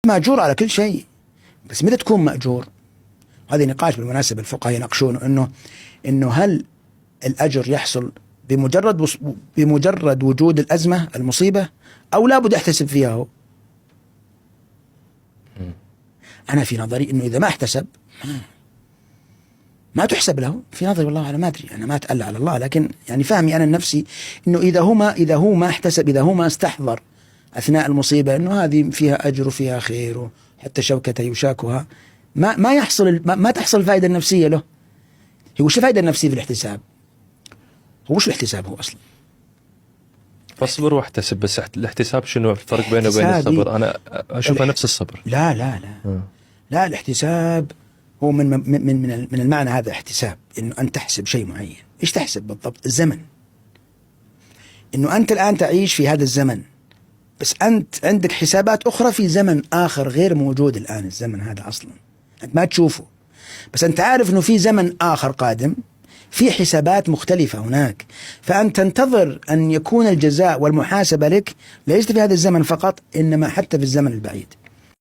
مأجور على كل شيء، بس متى تكون مأجور؟ هذا نقاش بالمناسبة الفقهاء يناقشون إنه هل الأجر يحصل بمجرد وجود الأزمة المصيبة، أو لا بد أحتسب فيها هو؟ أنا في نظري إنه إذا ما احتسب ما تحسب له. في نظري والله أنا ما أدري، أنا ما أتألى على الله، لكن يعني فهمي أنا النفسي إنه إذا هو ما احتسب، إذا هو ما استحضر أثناء المصيبة إنه هذه فيها أجر وفيها خير وحتى شوكة يشاكها، ما تحصل الفائدة النفسية له. هو وش الفائدة النفسية في الاحتساب؟ هو وش الاحتساب هو أصلا؟ فاصبر واحتسب، بس الاحتساب شنو الفرق بينه وبين الصبر؟ أنا أشوفه نفس الصبر. لا الاحتساب هو من المعنى هذا احتساب، إنه أن تحسب شيء معين. إيش تحسب بالضبط؟ الزمن، إنه أنت الآن تعيش في هذا الزمن، بس أنت عندك حسابات أخرى في زمن آخر غير موجود الآن. الزمن هذا أصلا أنت ما تشوفه، بس أنت عارف أنه في زمن آخر قادم، في حسابات مختلفة هناك، فأنت تنتظر أن يكون الجزاء والمحاسبة لك ليست في هذا الزمن فقط، إنما حتى في الزمن البعيد.